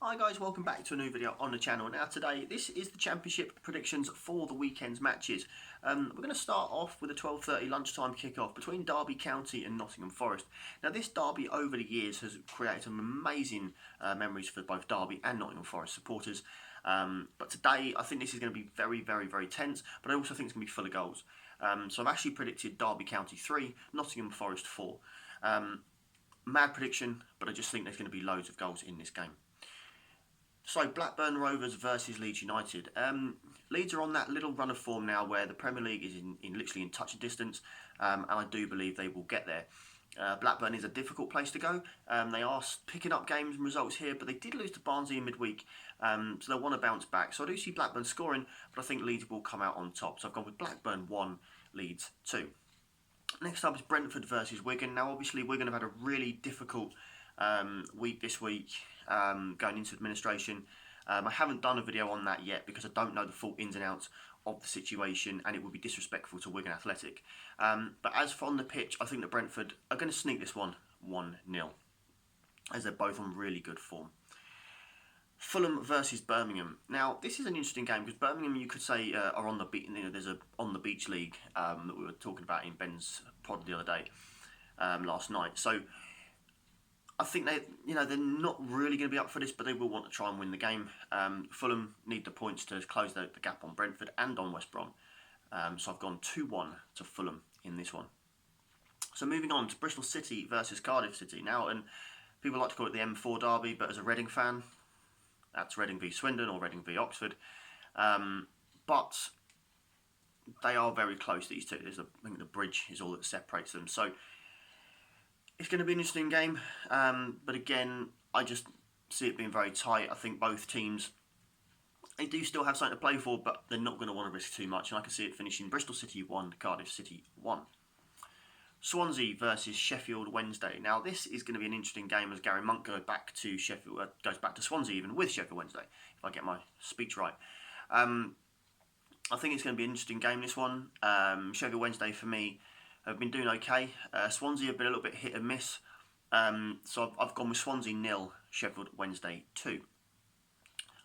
Hi guys, welcome back to a new video on the channel. Now today, this is the Championship predictions for the weekend's matches. We're going to start off with a 12:30 lunchtime kick-off between Derby County and Nottingham Forest. Now this derby over the years has created some amazing memories for both Derby and Nottingham Forest supporters. But today, I think this is going to be very tense, but I also think it's going to be full of goals. So I've actually predicted Derby County 3, Nottingham Forest 4. Mad prediction, but I just think there's going to be loads of goals in this game. So, Blackburn Rovers versus Leeds United. Leeds are on that little run of form now where the Premier League is literally in touch distance, and I do believe they will get there. Blackburn is a difficult place to go. They are picking up games and results here, but they did lose to Barnsley in midweek, so they'll want to bounce back. So I do see Blackburn scoring, but I think Leeds will come out on top. So I've gone with Blackburn 1, Leeds 2. Next up is Brentford versus Wigan. Now, obviously, Wigan have had a really difficult week this week, going into administration. I haven't done a video on that yet because I don't know the full ins and outs of the situation, and it would be disrespectful to Wigan Athletic. But as for on the pitch, I think that Brentford are going to sneak this one 1-0, as they're both on really good form. Fulham versus Birmingham. Now, this is an interesting game because Birmingham, you could say, are on the beach. You know, there's a on the beach league that we were talking about in Ben's pod the other day, last night. So I think they're not really going to be up for this, but they will want to try and win the game. Fulham need the points to close the gap on Brentford and on West Brom. So I've gone 2-1 to Fulham in this one. So moving on to Bristol City versus Cardiff City. Now, and people like to call it the M4 derby, but as a Reading fan, that's Reading v Swindon or Reading v Oxford. But they are very close, these two. I think the bridge is all that separates them. So it's going to be an interesting game, but again, I just see it being very tight. I think both teams, they do still have something to play for, but they're not going to want to risk too much, and I can see it finishing Bristol City 1, Cardiff City 1. Swansea versus Sheffield Wednesday. Now, this is going to be an interesting game as Gary Monk goes back to Swansea even with Sheffield Wednesday, if I get my speech right. I think it's going to be an interesting game, this one. Sheffield Wednesday, for me, have been doing okay. Swansea have been a little bit hit and miss. So I've gone with Swansea 0, Sheffield Wednesday 2.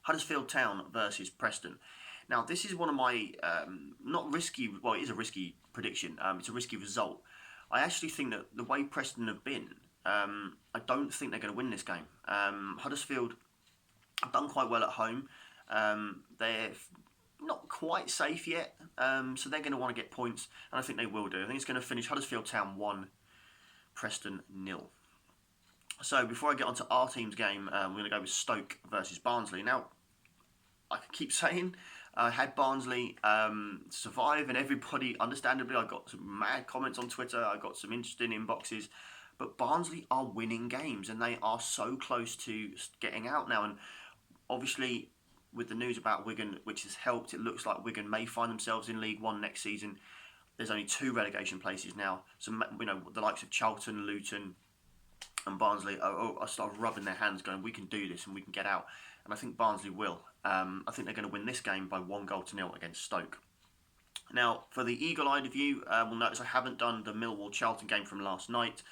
Huddersfield Town versus Preston. Now, this is one of my, not risky, well, it is a risky prediction. It's a risky result. I actually think that the way Preston have been, I don't think they're going to win this game. Huddersfield have done quite well at home. They're not quite safe yet, so they're going to want to get points, and I think they will do. I think it's going to finish Huddersfield Town 1, Preston 0. So before I get on to our team's game, we're going to go with Stoke versus Barnsley. Now, I keep saying I had Barnsley survive, and everybody, understandably, I got some mad comments on Twitter, I got some interesting inboxes, but Barnsley are winning games, and they are so close to getting out now, and obviously, with the news about Wigan, which has helped, it looks like Wigan may find themselves in League One next season. There's only 2 relegation places now, so the likes of Charlton, Luton, and Barnsley are start rubbing their hands, going, "We can do this and we can get out." And I think Barnsley will. I think they're going to win this game by 1-0 against Stoke. Now, for the eagle-eyed of you, will notice I haven't done the Millwall Charlton game from last night.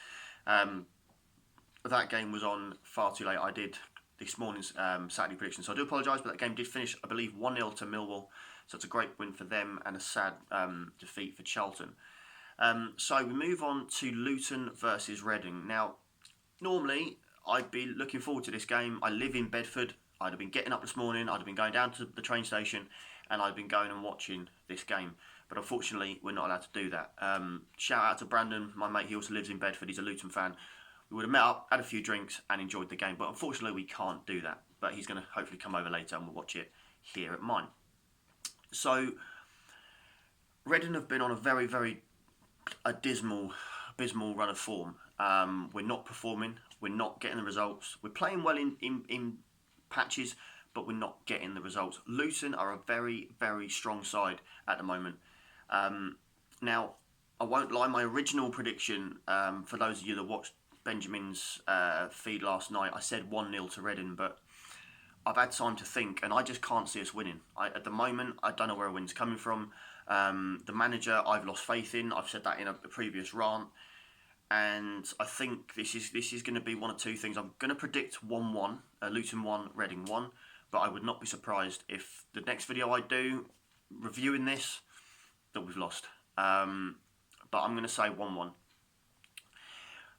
That game was on far too late. I did this morning's Saturday prediction, so I do apologise, but that game did finish, I believe, 1-0 to Millwall, so it's a great win for them and a sad defeat for Charlton. So we move on to Luton versus Reading. Now, normally, I'd be looking forward to this game. I live in Bedford. I'd have been getting up this morning, I'd have been going down to the train station, and I'd been going and watching this game. But unfortunately, we're not allowed to do that. Shout out to Brandon, my mate, he also lives in Bedford, he's a Luton fan. We would have met up, had a few drinks, and enjoyed the game. But unfortunately, we can't do that. But he's going to hopefully come over later, and we'll watch it here at mine. So, Reading have been on a very dismal run of form. We're not performing. We're not getting the results. We're playing well in patches, but we're not getting the results. Luton are a very strong side at the moment. Now, I won't lie, my original prediction, for those of you that watched Benjamin's feed last night, I said 1-0 to Reading, but I've had time to think, and I just can't see us winning. At the moment, I don't know where a win's coming from. The manager, I've lost faith in. I've said that in a previous rant. and I think this is going to be one of two things. I'm going to predict 1-1, Luton 1, Reading 1, but I would not be surprised if the next video I do reviewing this that we've lost. But I'm going to say 1-1.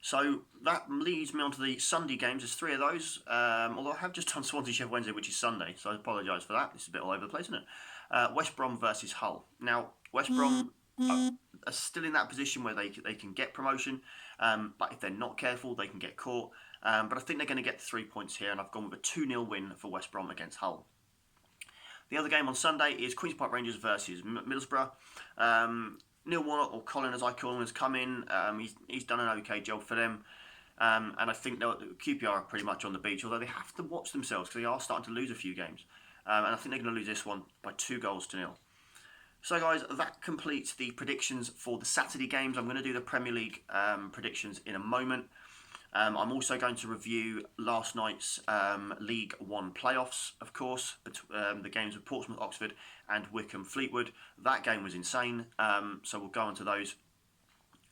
So that leads me on to the Sunday games. There's 3 of those, although I have just done Swansea Sheffield Wednesday, which is Sunday, so I apologise for that. This is a bit all over the place, isn't it? West Brom versus Hull. Now, West Brom are still in that position where they can get promotion, but if they're not careful, they can get caught. But I think they're going to get 3 points here, and I've gone with a 2-0 win for West Brom against Hull. The other game on Sunday is Queen's Park Rangers versus Middlesbrough. Neil Warnock, or Colin as I call him, has come in. He's done an okay job for them. And I think QPR are pretty much on the beach, although they have to watch themselves because they are starting to lose a few games. And I think they're going to lose this one by 2-0. So guys, that completes the predictions for the Saturday games. I'm going to do the Premier League predictions in a moment. I'm also going to review last night's League One playoffs, of course, the games of Portsmouth, Oxford and Wycombe, Fleetwood. That game was insane, so we'll go on to those.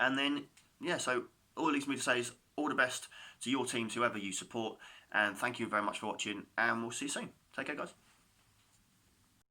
And then, yeah, so all it leaves me to say is all the best to your teams, whoever you support, and thank you very much for watching, and we'll see you soon. Take care, guys.